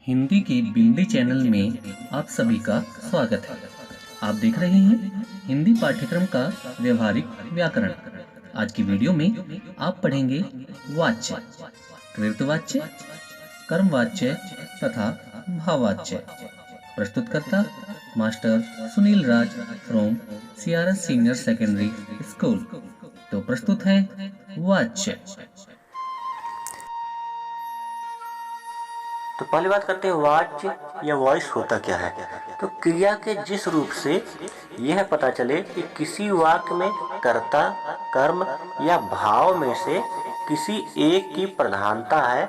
हिंदी की बिंदी चैनल में आप सभी का स्वागत है। आप देख रहे हैं हिंदी पाठ्यक्रम का व्यवहारिक व्याकरण। आज की वीडियो में आप पढ़ेंगे वाच्य, कृतवाच्य, कर्मवाच्य तथा भाववाच्य। प्रस्तुतकर्ता master Sunil Raj from CRS senior secondary school. तो प्रस्तुत है वाच्य। तो पहली बात करते हैं वाच्य या वॉइस होता क्या है। तो क्रिया के जिस रूप से यह पता चले कि किसी वाक्य में कर्ता, कर्म या भाव में से किसी एक की प्रधानता है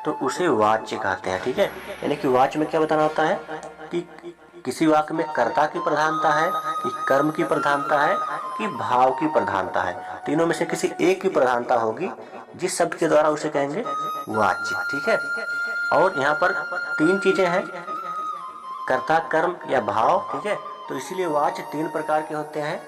तो उसे वाच्य कहते हैं। ठीक है, यानी कि वाच्य में क्या बताना होता है कि किसी वाक्य में कर्ता की प्रधानता है, कि कर्म की प्रधानता है, कि भाव की प्रधानता है। तीनों में से किसी एक की प्रधानता होगी जिस शब्द के द्वारा उसे कहेंगे वाच्य। ठीक है, और यहाँ पर तीन चीजें हैं, कर्ता, कर्म या भाव। ठीक है, तो इसीलिए वाच्य तीन प्रकार के होते हैं।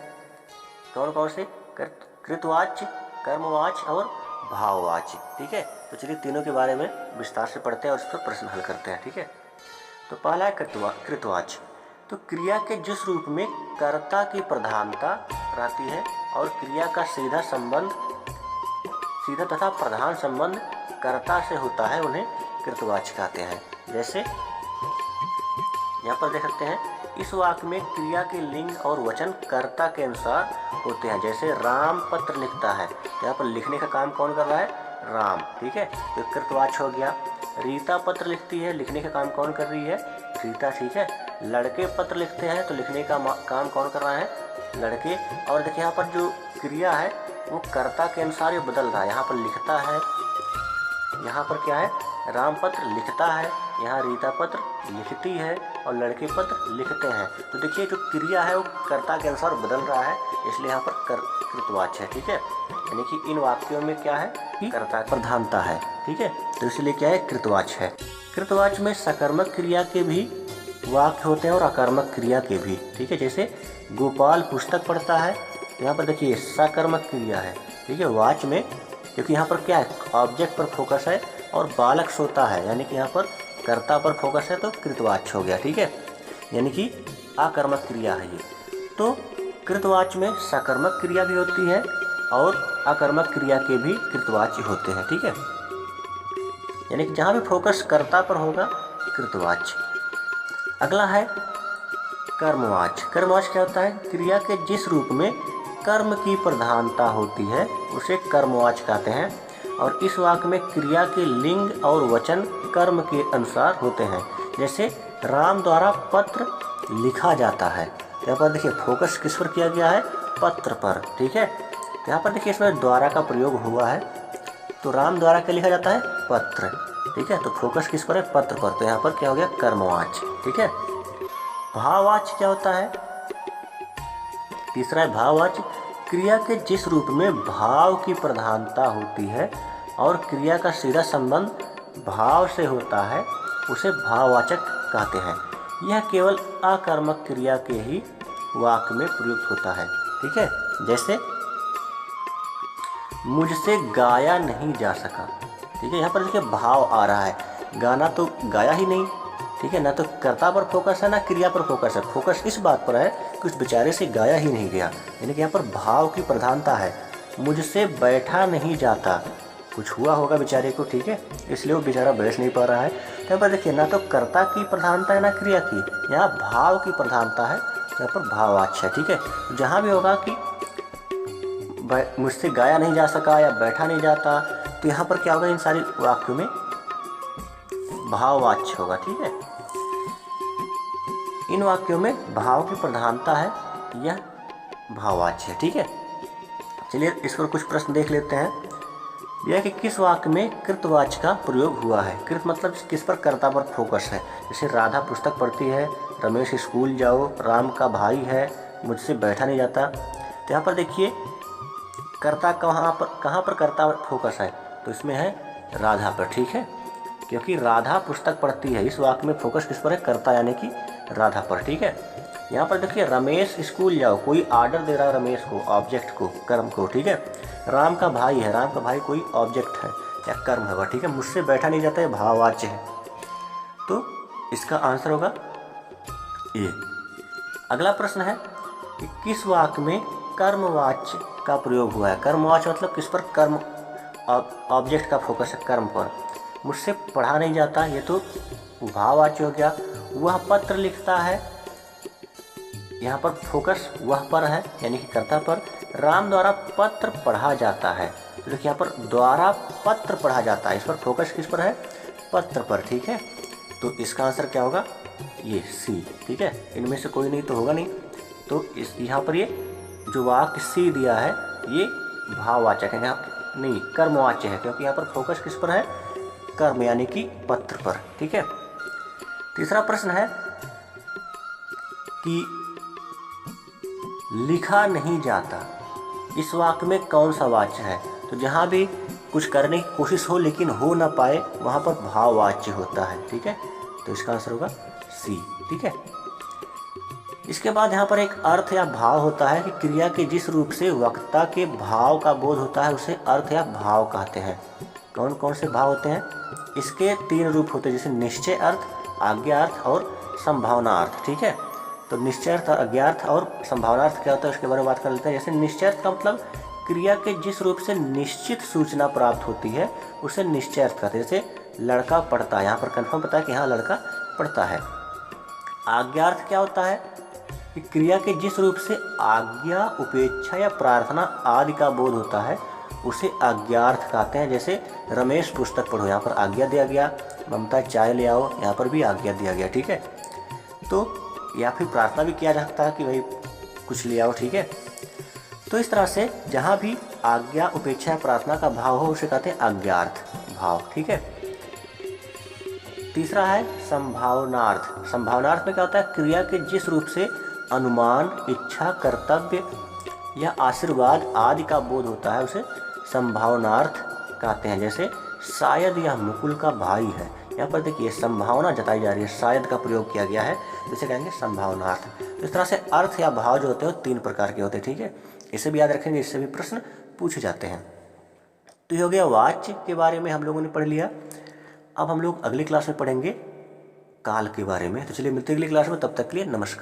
कौन कौन से? कृतवाच्य, कर्मवाच्य और भाववाच्य। ठीक है, तो चलिए तीनों के बारे में विस्तार से पढ़ते हैं और उस पर प्रश्न हल करते हैं। ठीक है, तो पहला है कृतवाच्य। तो क्रिया के जिस रूप में कर्ता की प्रधानता रहती है और क्रिया का सीधा तथा प्रधान संबंध कर्ता से होता है, उन्हें कृतवाच्य कहते हैं। जैसे यहाँ पर देख सकते हैं, इस वाक्य में क्रिया के लिंग और वचन कर्ता के अनुसार होते हैं। जैसे राम पत्र लिखता है, यहाँ पर लिखने का काम कौन कर रहा है? राम। ठीक है, तो कृतवाच्य हो गया। रीता पत्र लिखती है, लिखने का काम कौन कर रही है? रीता। ठीक है, लड़के पत्र लिखते हैं तो लिखने का काम कौन कर रहा है? लड़के। और देखिए यहाँ पर जो क्रिया है वो कर्ता के अनुसार ये बदल रहा है। यहाँ पर लिखता है, यहाँ पर क्या है? राम पत्र लिखता है, यहाँ रीता पत्र लिखती है और लड़के पत्र लिखते हैं। तो देखिए जो क्रिया है वो कर्ता के अनुसार बदल रहा है, इसलिए यहाँ पर कृतवाच्य है। ठीक है, यानी कि इन वाक्यों में क्या है कि कर्ता की प्रधानता है। ठीक है, तो इसलिए क्या है? कृतवाच्य है। कृतवाच्य में सकर्मक क्रिया के भी वाक्य होते हैं और अकर्मक क्रिया के भी। ठीक है, जैसे गोपाल पुस्तक पढ़ता है, तो यहाँ पर देखिए सकर्मक क्रिया है। ठीक है, वाच्य में, क्योंकि यहाँ पर क्या है? ऑब्जेक्ट पर फोकस है और बालक सोता है, यानी कि यहाँ पर कर्ता पर फोकस है तो कृतवाच्य हो गया। ठीक है, यानी कि अकर्मक क्रिया है ये। तो कृतवाच्य में सकर्मक क्रिया भी होती है और अकर्मक क्रिया के भी कृतवाच्य होते हैं। ठीक है, यानी कि जहाँ भी फोकस कर्ता पर होगा कृतवाच्य। अगला है कर्मवाच्य। कर्मवाच्य क्या होता है? क्रिया के जिस रूप में कर्म की प्रधानता होती है उसे कर्मवाच्य कहते हैं और इस वाक्य में क्रिया के लिंग और वचन कर्म के अनुसार होते हैं। जैसे राम द्वारा पत्र लिखा जाता है, तो यहाँ पर देखिए फोकस किस पर किया गया है? पत्र पर। ठीक है, तो यहाँ पर देखिए इसमें द्वारा का प्रयोग हुआ है, तो राम द्वारा क्या लिखा जाता है? पत्र। ठीक है, तो फोकस किस पर है? पत्र पर, तो यहाँ पर क्या हो गया? कर्मवाच्य। ठीक है, भाववाच्य क्या होता है? तीसरा है भाववाच्य। क्रिया के जिस रूप में भाव की प्रधानता होती है और क्रिया का सीधा संबंध भाव से होता है उसे भाववाचक कहते हैं। यह केवल अकर्मक क्रिया के ही वाक्य में प्रयुक्त होता है। ठीक है, जैसे मुझसे गाया नहीं जा सका। ठीक है, यहाँ पर देखिए भाव आ रहा है, गाना तो गाया ही नहीं। ठीक है, ना तो कर्ता पर फोकस है ना क्रिया पर फोकस है। फोकस इस बात पर है कि उस बेचारे से गाया ही नहीं गया, यानी कि यहाँ पर भाव की प्रधानता है। मुझसे बैठा नहीं जाता, कुछ हुआ होगा बेचारे को। ठीक है, इसलिए वो बेचारा बैठ नहीं पा रहा है। तो यहाँ पर देखिए ना तो कर्ता की प्रधानता है ना क्रिया की, यहाँ भाव की प्रधानता है, यहाँ पर भाववाच्य है। ठीक है, जहाँ भी होगा कि मुझसे गाया नहीं जा सका या बैठा नहीं जाता, तो यहाँ पर क्या होगा? इन सारी वाक्यों में भाववाच्य होगा। ठीक है, इन वाक्यों में भाव की प्रधानता है, यह भाववाच्य है। ठीक है, चलिए इस पर कुछ प्रश्न देख लेते हैं। यह कि किस वाक्य में कृतवाच्य का प्रयोग हुआ है? कृत मतलब किस पर? कर्ता पर फोकस है। जैसे राधा पुस्तक पढ़ती है, रमेश स्कूल जाओ, राम का भाई है, मुझसे बैठा नहीं जाता। तो यहाँ पर देखिए कर्ता कहाँ पर कर्ता फोकस है? तो इसमें है राधा पर। ठीक है, क्योंकि राधा पुस्तक पढ़ती है, इस वाक्य में फोकस किस पर है? कर्ता यानी कि राधा पर। ठीक है, यहाँ पर देखिए रमेश स्कूल जाओ, कोई ऑर्डर दे रहा है रमेश को, ऑब्जेक्ट को, कर्म को। ठीक है, राम का भाई है, राम का भाई कोई ऑब्जेक्ट है या कर्म है। ठीक है, मुझसे बैठा नहीं जाता है, भाववाच्य है। तो इसका आंसर होगा ए। अगला प्रश्न है कि किस वाक्य में कर्मवाच्य का प्रयोग हुआ है। कर्मवाच्य मतलब किस पर, कर्म ऑब्जेक्ट का फोकस है कर्म पर। मुझसे पढ़ा नहीं जाता, ये तो भाववाच्य हो गया। वह पत्र लिखता है, यहाँ पर फोकस वह पर है यानी कि कर्ता पर। राम द्वारा पत्र पढ़ा जाता है, तो देखिए यहाँ पर द्वारा पत्र पढ़ा जाता है, इस पर फोकस किस पर है, पत्र पर। ठीक है, तो इसका आंसर क्या होगा, ये सी। ठीक है, इनमें से कोई नहीं तो होगा नहीं। तो इस यहाँ पर ये जो वाक्य सी दिया है ये भाववाचक है, यहाँ नहीं कर्मवाच्य है, क्योंकि यहाँ पर फोकस किस पर है, कर्म यानी कि पत्र पर। ठीक है, तीसरा प्रश्न है कि लिखा नहीं जाता, इस वाक्य में कौन सा वाच्य है। तो जहाँ भी कुछ करने की कोशिश हो लेकिन हो ना पाए वहाँ पर भाववाच्य होता है। ठीक है, तो इसका आंसर होगा सी। ठीक है, इसके बाद यहाँ पर एक अर्थ या भाव होता है कि क्रिया के जिस रूप से वक्ता के भाव का बोध होता है उसे अर्थ या भाव कहते हैं। कौन कौन से भाव होते हैं, इसके 3 रूप होते हैं, जैसे निश्चय अर्थ, आज्ञा अर्थ और संभावना अर्थ। ठीक है, तो निश्चय अर्थ, आज्ञा अर्थ और संभावना अर्थ क्या होता है उसके बारे में बात कर लेते हैं। जैसे निश्चय अर्थ का मतलब क्रिया के जिस रूप से निश्चित सूचना प्राप्त होती है उसे निश्चय अर्थ कहते हैं। जैसे लड़का पढ़ता है, यहाँ पर कन्फर्म पता है कि हाँ लड़का पढ़ता है। आज्ञा अर्थ क्या होता है कि क्रिया के जिस रूप से आज्ञा, उपेक्षा या प्रार्थना आदि का बोध होता है उसे आज्ञार्थ कहते हैं। जैसे रमेश पुस्तक पढ़ो, यहाँ पर आज्ञा दिया गया, ममता चाय ले आओ, यहाँ पर भी आज्ञा दिया गया। ठीक है, तो या फिर प्रार्थना भी किया जा सकता है कि भाई कुछ ले आओ। ठीक है, तो इस तरह से जहाँ भी आज्ञा, उपेक्षा या प्रार्थना का भाव हो उसे कहते हैं आज्ञार्थ भाव। ठीक है, तीसरा है संभावनार्थ। संभावनार्थ में क्या होता है, क्रिया के जिस रूप से अनुमान, इच्छा, कर्तव्य या आशीर्वाद आदि का बोध होता है उसे संभावनार्थ कहते हैं। जैसे शायद यह मुकुल का भाई है, यहाँ पर देखिए संभावना जताई जा रही है, शायद का प्रयोग किया गया है, जिसे कहेंगे संभावनार्थ। तो इस तरह से अर्थ या भाव जो होते हैं वो 3 प्रकार के होते हैं। ठीक है, इसे भी याद रखेंगे, इससे भी प्रश्न पूछे जाते हैं। तो ये हो गया वाच्य के बारे में हम लोगों ने पढ़ लिया। अब हम लोग अगली क्लास में पढ़ेंगे काल के बारे में। तो चलिए मिलते हैं अगली क्लास में, तब तक के लिए नमस्कार।